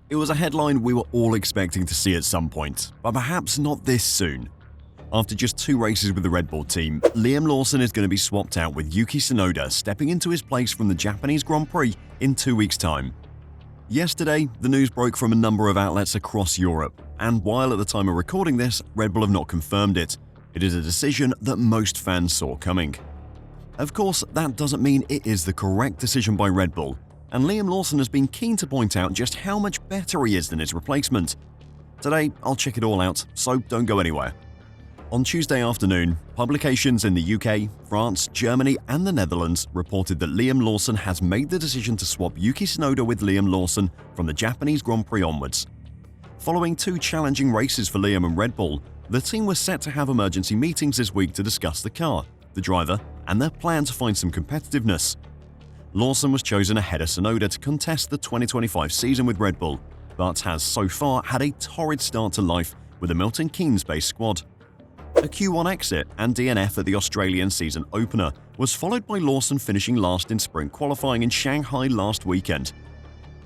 It was a headline we were all expecting to see at some point, but perhaps not this soon. After just 2 races with the Red Bull team, Liam Lawson is going to be swapped out with Yuki Tsunoda stepping into his place from the Japanese Grand Prix in 2 weeks' time. Yesterday, the news broke from a number of outlets across Europe, and while at the time of recording this, Red Bull have not confirmed it, it is a decision that most fans saw coming. Of course, that doesn't mean it is the correct decision by Red Bull, and Liam Lawson has been keen to point out just how much better he is than his replacement. Today, I'll check it all out, so don't go anywhere. On Tuesday afternoon, publications in the UK, France, Germany and the Netherlands reported that Liam Lawson has made the decision to swap Yuki Tsunoda with Liam Lawson from the Japanese Grand Prix onwards. Following 2 challenging races for Liam and Red Bull, the team was set to have emergency meetings this week to discuss the car, the driver and their plan to find some competitiveness. Lawson was chosen ahead of Tsunoda to contest the 2025 season with Red Bull, but has so far had a torrid start to life with the Milton Keynes-based squad. A Q1 exit and DNF at the Australian season opener was followed by Lawson finishing last in sprint qualifying in Shanghai last weekend.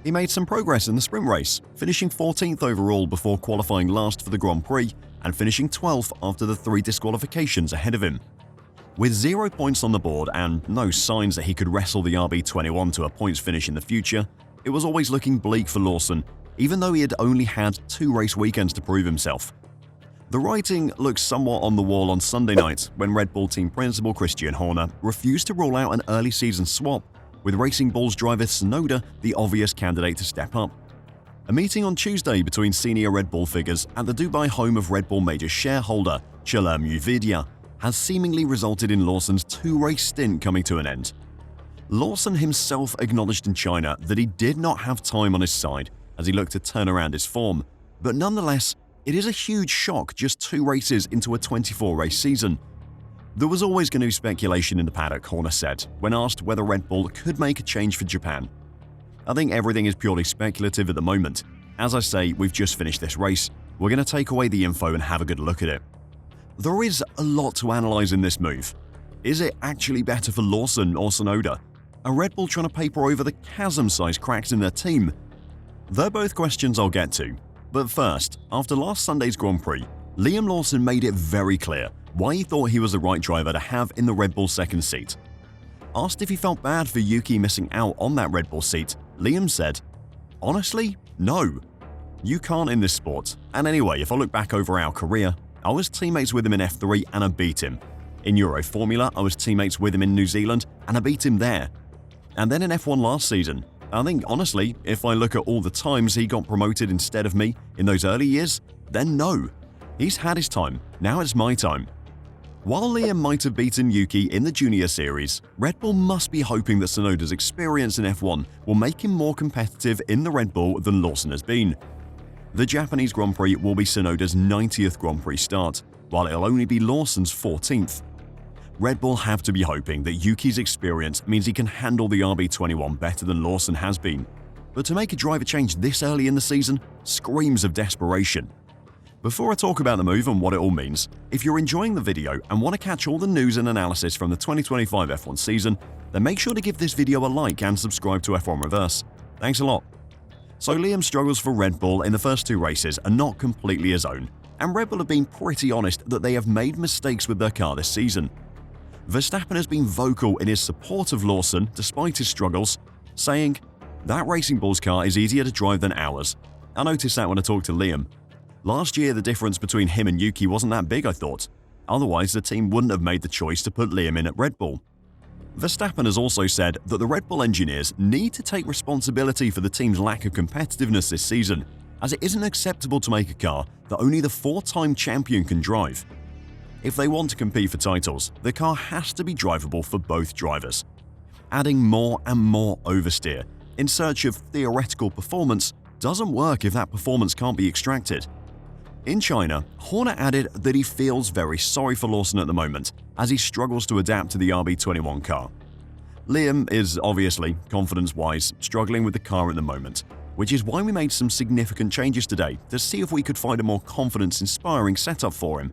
He made some progress in the sprint race, finishing 14th overall before qualifying last for the Grand Prix and finishing 12th after the 3 disqualifications ahead of him. With 0 points on the board and no signs that he could wrestle the RB21 to a points finish in the future, it was always looking bleak for Lawson, even though he had only had 2 race weekends to prove himself. The writing looked somewhat on the wall on Sunday night when Red Bull team principal Christian Horner refused to rule out an early season swap, with Racing Bull's driver Tsunoda the obvious candidate to step up. A meeting on Tuesday between senior Red Bull figures at the Dubai home of Red Bull major shareholder Chelem Uvidia has seemingly resulted in Lawson's 2-race stint coming to an end. Lawson himself acknowledged in China that he did not have time on his side as he looked to turn around his form, but nonetheless, it is a huge shock just 2 races into a 24-race season. There was always going to be speculation in the paddock, Horner said, when asked whether Red Bull could make a change for Japan. I think everything is purely speculative at the moment. As I say, we've just finished this race. We're going to take away the info and have a good look at it. There is a lot to analyze in this move. Is it actually better for Lawson or Tsunoda? Are Red Bull trying to paper over the chasm-sized cracks in their team? They're both questions I'll get to. But first, after last Sunday's Grand Prix, Liam Lawson made it very clear why he thought he was the right driver to have in the Red Bull second seat. Asked if he felt bad for Yuki missing out on that Red Bull seat, Liam said, "Honestly, no. You can't in this sport. And anyway, if I look back over our career, I was teammates with him in F3 and I beat him. In Euro Formula, I was teammates with him in New Zealand and I beat him there. And then in F1 last season. I think, honestly, if I look at all the times he got promoted instead of me in those early years, then no. He's had his time. Now it's my time." While Liam might have beaten Yuki in the Junior Series, Red Bull must be hoping that Tsunoda's experience in F1 will make him more competitive in the Red Bull than Lawson has been. The Japanese Grand Prix will be Tsunoda's 90th Grand Prix start, while it'll only be Lawson's 14th. Red Bull have to be hoping that Yuki's experience means he can handle the RB21 better than Lawson has been. But to make a driver change this early in the season screams of desperation. Before I talk about the move and what it all means, if you're enjoying the video and want to catch all the news and analysis from the 2025 F1 season, then make sure to give this video a like and subscribe to F1 Reverse. Thanks a lot. So Liam's struggles for Red Bull in the first 2 races are not completely his own, and Red Bull have been pretty honest that they have made mistakes with their car this season. Verstappen has been vocal in his support of Lawson despite his struggles, saying, "That Racing Bull's car is easier to drive than ours. I noticed that when I talked to Liam. Last year the difference between him and Yuki wasn't that big, I thought. Otherwise the team wouldn't have made the choice to put Liam in at Red Bull." Verstappen has also said that the Red Bull engineers need to take responsibility for the team's lack of competitiveness this season, as it isn't acceptable to make a car that only the 4-time champion can drive. If they want to compete for titles, the car has to be drivable for both drivers. Adding more and more oversteer in search of theoretical performance doesn't work if that performance can't be extracted. In China, Horner added that he feels very sorry for Lawson at the moment as he struggles to adapt to the RB21 car. Liam is obviously, confidence-wise, struggling with the car at the moment, which is why we made some significant changes today to see if we could find a more confidence-inspiring setup for him.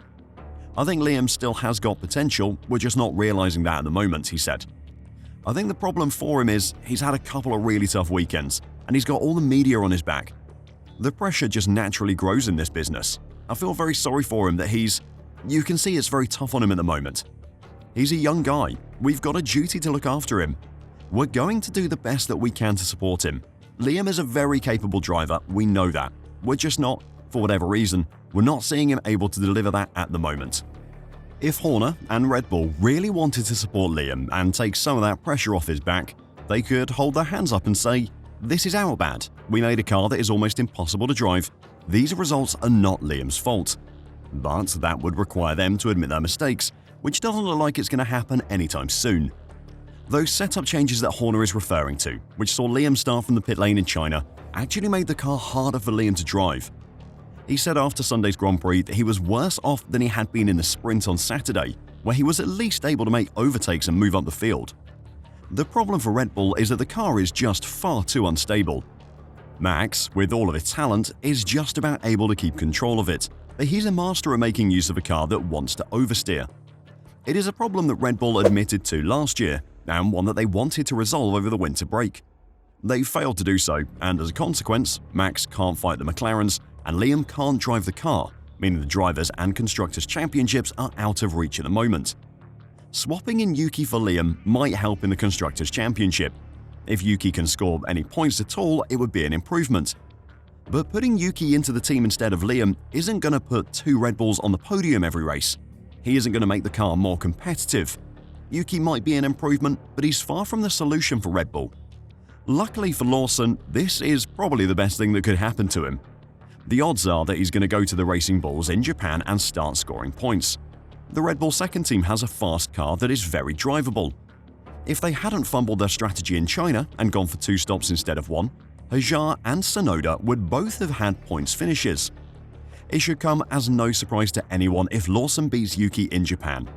"I think Liam still has got potential, we're just not realizing that at the moment," he said. "I think the problem for him is he's had a couple of really tough weekends and he's got all the media on his back. The pressure just naturally grows in this business. I feel very sorry for him that you can see it's very tough on him at the moment. He's a young guy. We've got a duty to look after him. We're going to do the best that we can to support him. Liam is a very capable driver, we know that. We're just not, for whatever reason, we're not seeing him able to deliver that at the moment. If Horner and Red Bull really wanted to support Liam and take some of that pressure off his back, they could hold their hands up and say, "This is our bad. We made a car that is almost impossible to drive. These results are not Liam's fault." But that would require them to admit their mistakes, which doesn't look like it's going to happen anytime soon. Those setup changes that Horner is referring to, which saw Liam start from the pit lane in China, actually made the car harder for Liam to drive. He said after Sunday's Grand Prix that he was worse off than he had been in the sprint on Saturday, where he was at least able to make overtakes and move up the field. The problem for Red Bull is that the car is just far too unstable. Max, with all of his talent, is just about able to keep control of it, but he's a master at making use of a car that wants to oversteer. It is a problem that Red Bull admitted to last year, and one that they wanted to resolve over the winter break. They failed to do so, and as a consequence, Max can't fight the McLarens, and Liam can't drive the car, meaning the Drivers' and Constructors' Championships are out of reach at the moment. Swapping in Yuki for Liam might help in the Constructors' Championship. If Yuki can score any points at all, it would be an improvement. But putting Yuki into the team instead of Liam isn't going to put two Red Bulls on the podium every race. He isn't going to make the car more competitive. Yuki might be an improvement, but he's far from the solution for Red Bull. Luckily for Lawson, this is probably the best thing that could happen to him. The odds are that he's going to go to the Racing Bulls in Japan and start scoring points. The Red Bull second team has a fast car that is very drivable. If they hadn't fumbled their strategy in China and gone for 2 stops instead of 1, Hajar and Tsunoda would both have had points finishes. It should come as no surprise to anyone if Lawson beats Yuki in Japan.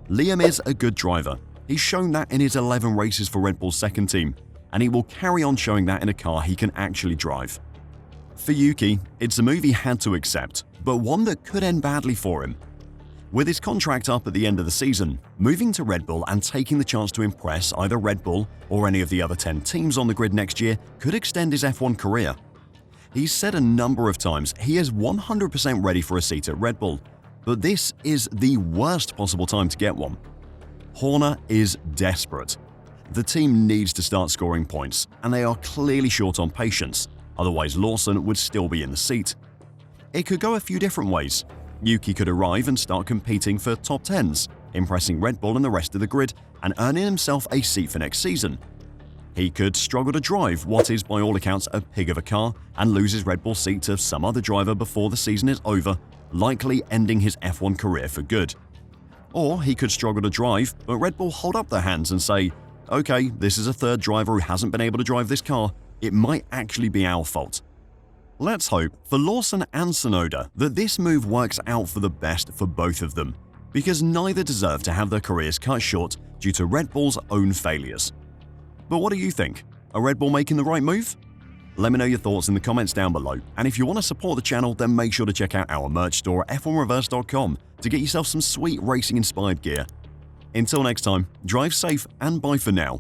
Liam is a good driver. He's shown that in his 11 races for Red Bull's second team, and he will carry on showing that in a car he can actually drive. For Yuki, it's a move he had to accept, but one that could end badly for him. With his contract up at the end of the season, moving to Red Bull and taking the chance to impress either Red Bull or any of the other 10 teams on the grid next year could extend his F1 career. He's said a number of times he is 100% ready for a seat at Red Bull, but this is the worst possible time to get one. Horner is desperate. The team needs to start scoring points, and they are clearly short on patience, otherwise Lawson would still be in the seat. It could go a few different ways. Yuki could arrive and start competing for top 10s, impressing Red Bull and the rest of the grid and earning himself a seat for next season. He could struggle to drive what is by all accounts a pig of a car and lose his Red Bull seat to some other driver before the season is over, likely ending his F1 career for good. Or he could struggle to drive, but Red Bull hold up their hands and say, "Okay, this is a third driver who hasn't been able to drive this car. It might actually be our fault." Let's hope for Lawson and Tsunoda that this move works out for the best for both of them, because neither deserve to have their careers cut short due to Red Bull's own failures. But what do you think? Are Red Bull making the right move? Let me know your thoughts in the comments down below, and if you want to support the channel, then make sure to check out our merch store at f1reverse.com to get yourself some sweet racing-inspired gear. Until next time, drive safe and bye for now.